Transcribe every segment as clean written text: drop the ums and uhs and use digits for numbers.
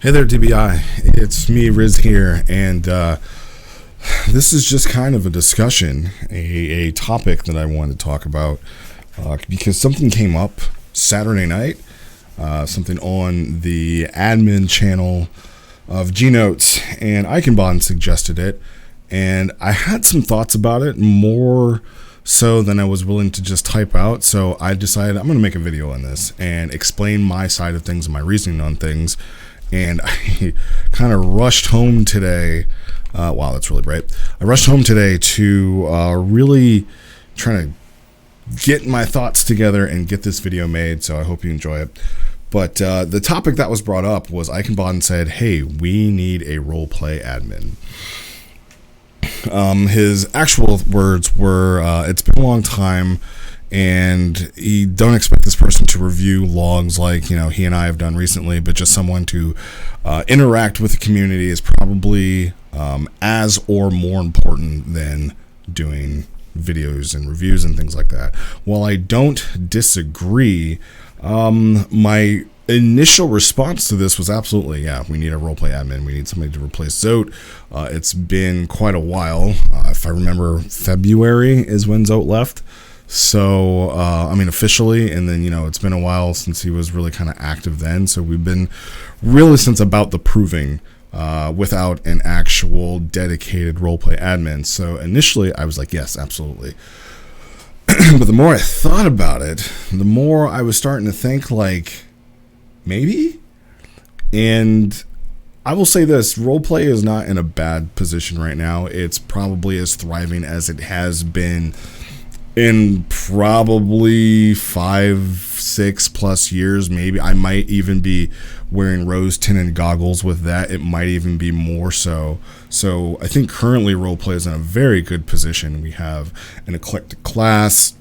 Hey there, DBI. It's me, Riz here, and this is just kind of a discussion, a topic that I wanted to talk about because something came up Saturday night, something on the admin channel of Gnotes, and Eichenbahn suggested it, and I had some thoughts about it, more so than I was willing to just type out, so I decided I'm going to make a video on this and explain my side of things and my reasoning on things. And I kind of rushed home today. Wow, that's really bright. I rushed home today to really try to get my thoughts together and get this video made, so I hope you enjoy it. But the topic that was brought up was Eichenbahn said, hey, we need a roleplay admin. His actual words were, it's been a long time, and you don't expect this person to review logs like, he and I have done recently, but just someone to interact with the community is probably as or more important than doing videos and reviews and things like that. While I don't disagree, my initial response to this was absolutely, yeah, we need a roleplay admin. We need somebody to replace Zote. It's been quite a while. If I remember, February is when Zote left. So, officially, and then, it's been a while since he was really kind of active then. So we've been really since about the proving without an actual dedicated roleplay admin. So initially I was like, yes, absolutely. But the more I thought about it, the more I was starting to think like, maybe? And I will say this, roleplay is not in a bad position right now. It's probably as thriving as it has been in probably 5-6 plus years. Maybe I might even be wearing rose tinted goggles with that. It might even be more so. So I think currently roleplay is in a very good position. We have an eclectic class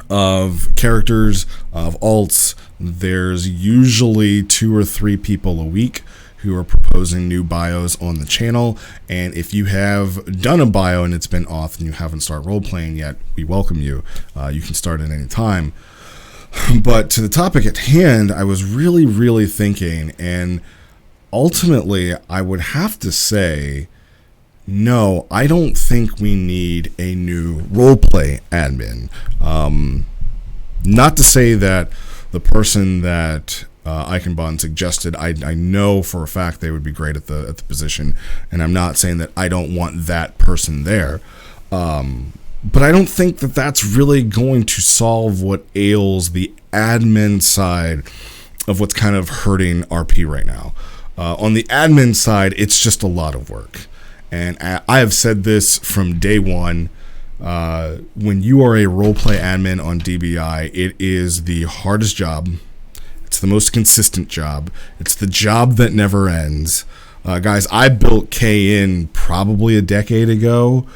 of characters, of alts. There's usually 2 or 3 people a week who are proposing new bios on the channel, and if you have done a bio and it's been off and you haven't started role-playing yet, we welcome you. You can start at any time. But to the topic at hand, I was really thinking, and ultimately I would have to say, no, I don't think we need a new roleplay admin. Not to say that the person that Eichenbahn suggested, I know for a fact they would be great at the position, and I'm not saying that I don't want that person there, but I don't think that that's really going to solve what ails the admin side of what's kind of hurting RP right now. On the admin side, it's just a lot of work, and I have said this from day one. When you are a roleplay admin on DBI, it is the hardest job. It's the most consistent job. It's the job that never ends. Guys, I built KN probably a decade ago.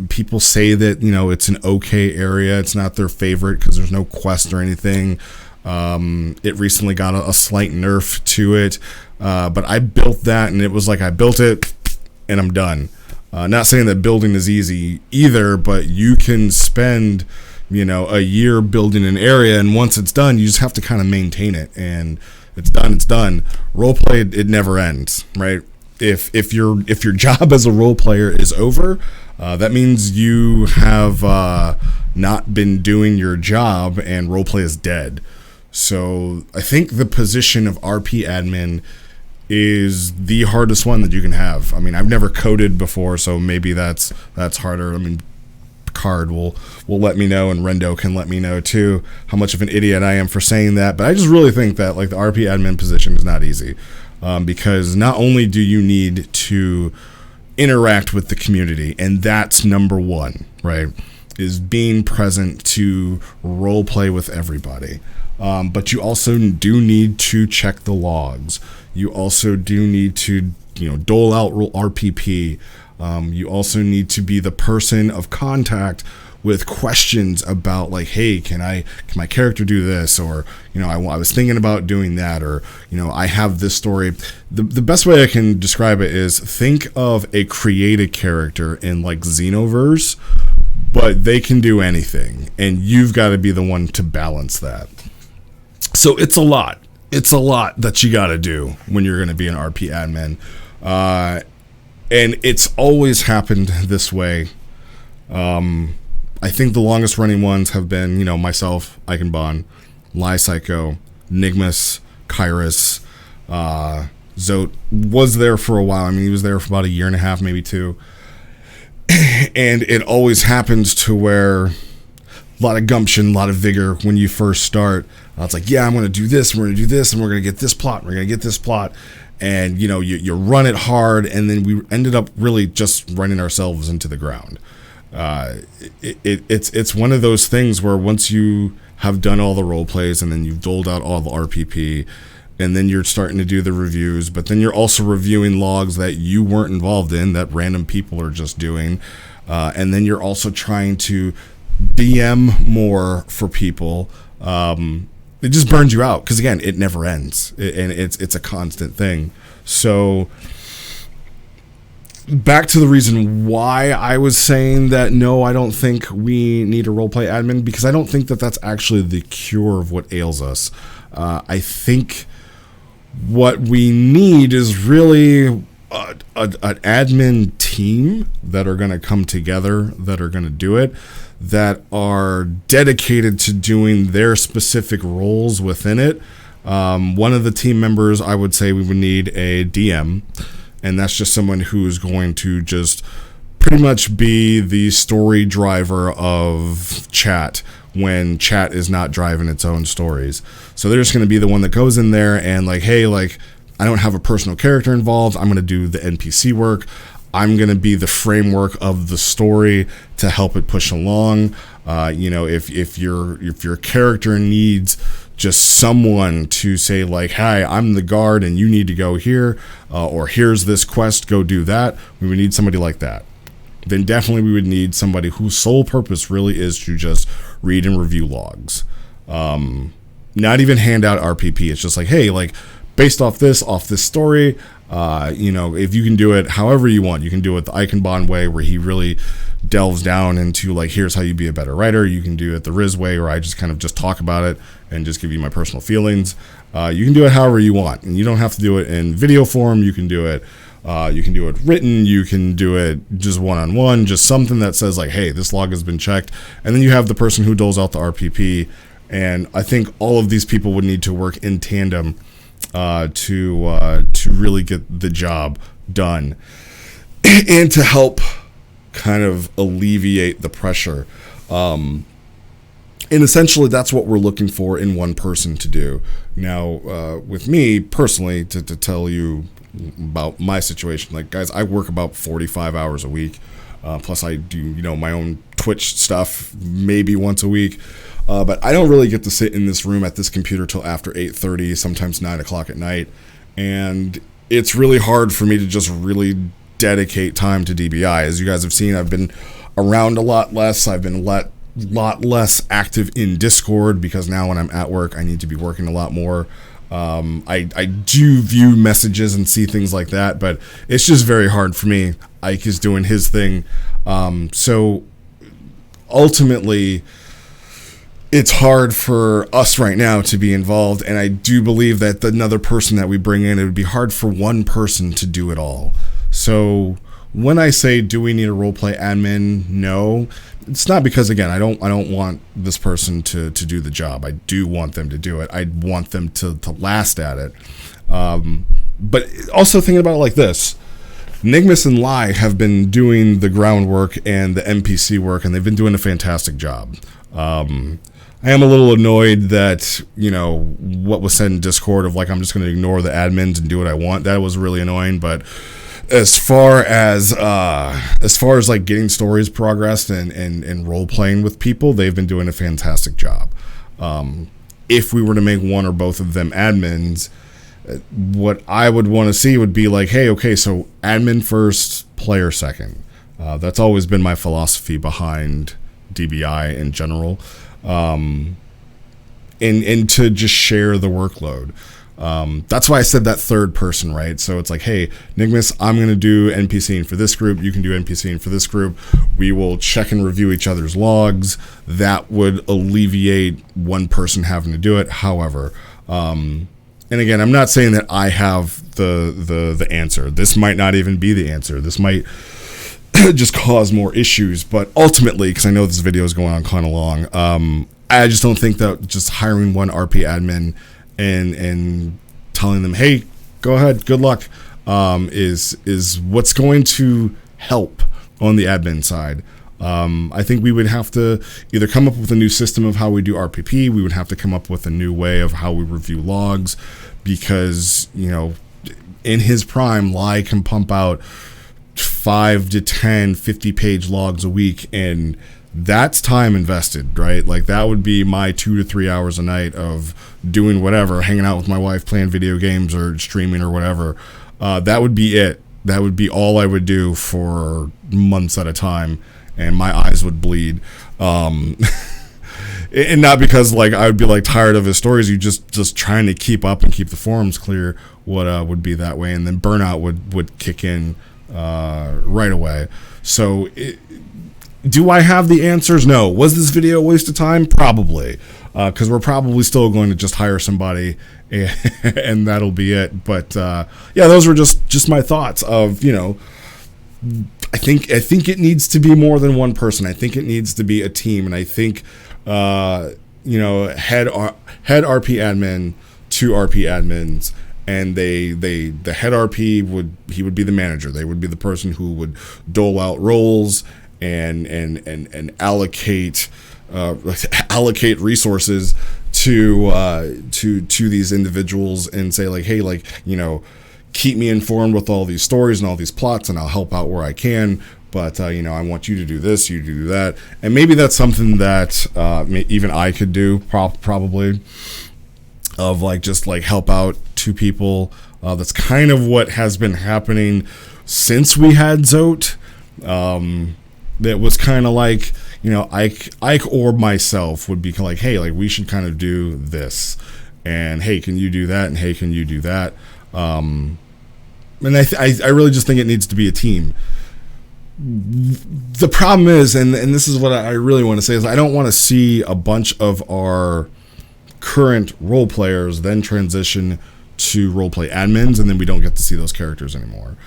People say that, it's an okay area. It's not their favorite because there's no quest or anything. It recently got a slight nerf to it. But I built that, and it was like I built it and I'm done. Not saying that building is easy either, but you can spend a year building an area, and once it's done, you just have to kind of maintain it, and it's done. Roleplay, it never ends, right? If your job as a role player is over, that means you have not been doing your job, and roleplay is dead. So I think the position of RP admin is the hardest one that you can have. I've never coded before, so maybe that's harder. Card will let me know, and Rendo can let me know too how much of an idiot I am for saying that, but I just really think that the RP admin position is not easy, because not only do you need to interact with the community, and that's number one, right, is being present to role play with everybody, but you also do need to check the logs. You also do need to dole out RPP. You also need to be the person of contact with questions about hey, can my character do this, or I was thinking about doing that, or I have this story. The best way I can describe it is, think of a created character in Xenoverse, but they can do anything, and you've got to be the one to balance that. So it's a lot. it's a lot that you got to do when you're going to be an RP admin. And it's always happened this way. I think the longest running ones have been, myself, Eichenbahn, Lie Psycho, Nigmas, Kyrus, Zote was there for a while. I mean, he was there for about a year and a half, maybe 2. And it always happens to where a lot of gumption, a lot of vigor when you first start. It's like, yeah, I'm going to do this, we're going to do this, and we're going to get this plot, we're going to get this plot. And, you run it hard, and then we ended up really just running ourselves into the ground. It's one of those things where once you have done all the role plays and then you've doled out all the RPP, and then you're starting to do the reviews, but then you're also reviewing logs that you weren't involved in, that random people are just doing. And then you're also trying to DM more for people. It just burns you out because, again, it never ends, and it's a constant thing. So back to the reason why I was saying that no, I don't think we need a roleplay admin, because I don't think that that's actually the cure of what ails us. I think what we need is really an admin team that are going to come together, that are going to do it, that are dedicated to doing their specific roles within it. One of the team members, I would say we would need a DM, and that's just someone who's going to just pretty much be the story driver of chat when chat is not driving its own stories. So they're just going to be the one that goes in there and like, hey, like, I don't have a personal character involved. I'm going to do the NPC work. I'm going to be the framework of the story to help it push along. If your character needs just someone to say like, hey, I'm the guard and you need to go here, or here's this quest, go do that. We would need somebody like that. Then definitely we would need somebody whose sole purpose really is to just read and review logs. Not even hand out RPP. It's just like, hey, like, based off this story, if you can do it however you want, you can do it the Eichenbahn way, where he really delves down into like, here's how you be a better writer. You can do it the Riz way, where I just kind of just talk about it and just give you my personal feelings. You can do it however you want, and you don't have to do it in video form. You can do it written, you can do it just one-on-one, just something that says like, hey, this log has been checked. And then you have the person who doles out the RPP. And I think all of these people would need to work in tandem to really get the job done and to help kind of alleviate the pressure. And essentially that's what we're looking for in one person to do. Now, with me personally, to tell you about my situation, like, guys, I work about 45 hours a week, plus I do my own Twitch stuff maybe once a week, but I don't really get to sit in this room at this computer till after 8:30, sometimes 9 o'clock at night, and it's really hard for me to just really dedicate time to DBI. As you guys have seen, I've been around a lot less. I've been lot less active in Discord, because now when I'm at work I need to be working a lot more. I do view messages and see things like that, but it's just very hard for me. Ike is doing his thing. So ultimately it's hard for us right now to be involved. And I do believe that another person that we bring in, it would be hard for one person to do it all. So when I say, do we need a roleplay admin? No, it's not because, again, I don't want this person to do the job. I do want them to do it. I want them to last at it. But also thinking about it like this, Nigmas and Lie have been doing the groundwork and the NPC work, and they've been doing a fantastic job. I am a little annoyed that, what was said in Discord of like, I'm just going to ignore the admins and do what I want. That was really annoying. But as far as like getting stories progressed and role playing with people, they've been doing a fantastic job. If we were to make one or both of them admins, what I would want to see would be like, hey, okay, so admin first, player second. That's always been my philosophy behind DBI in general. And to just share the workload. That's why I said that third person, right? So it's like, hey, Nigmas, I'm going to do NPCing for this group. You can do NPCing for this group. We will check and review each other's logs. That would alleviate one person having to do it. However, and again, I'm not saying that I have the answer. This might not even be the answer. This might just cause more issues. But ultimately, because I know this video is going on kind of long, I just don't think that just hiring one RP admin and telling them, hey, go ahead, good luck, is what's going to help on the admin side. I think we would have to either come up with a new system of how we do RPP. We would have to come up with a new way of how we review logs, because, you know, in his prime, Lai can pump out 5 to 10 50-page logs a week, and that's time invested, right? Like, that would be my 2 to 3 hours a night of doing whatever, hanging out with my wife, playing video games or streaming or whatever. That would be it. That would be all I would do for months at a time, and my eyes would bleed. And not because, like, I would be, like, tired of his stories. You just trying to keep up and keep the forums clear would be that way, and then burnout would kick in right away. So do I have the answers? No. Was this video a waste of time? Probably, because we're probably still going to just hire somebody and that'll be it. But yeah, those were just my thoughts of, you know, I think it needs to be more than one person. I think it needs to be a team, and I think you know, head RP admin, 2 RP admins, and the head RP would be the manager. They would be the person who would dole out roles and allocate resources to these individuals, and say, like, hey, like, you know, keep me informed with all these stories and all these plots, and I'll help out where I can. But, you know, I want you to do this, you to do that. And maybe that's something that even I could do, probably, of, like, just, like, help out 2 people. That's kind of what has been happening since we had Zote. That was kind of like, you know, Ike or myself would be like, hey, like, we should kind of do this. And, hey, can you do that? And, hey, can you do that? And I really just think it needs to be a team. The problem is, and this is what I really want to say, is I don't want to see a bunch of our current role players then transition to roleplay admins, and then we don't get to see those characters anymore.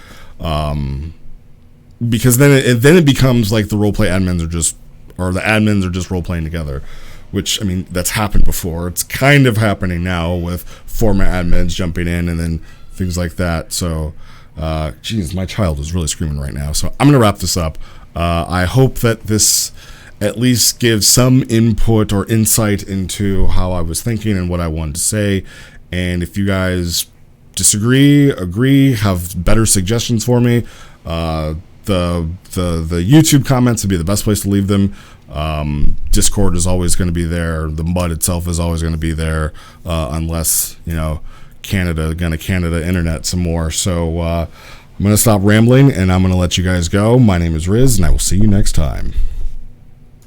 Because then it becomes like the roleplay admins the admins are just roleplaying together, which, I mean, that's happened before. It's kind of happening now with former admins jumping in and then things like that. So, geez, my child is really screaming right now. So I'm going to wrap this up. I hope that this at least gives some input or insight into how I was thinking and what I wanted to say. And if you guys disagree, agree, have better suggestions for me, the YouTube comments would be the best place to leave them. Discord is always going to be there. The MUD itself is always going to be there, unless, you know, Canada internet some more. So I'm going to stop rambling, and I'm going to let you guys go. My name is Riz, and I will see you next time.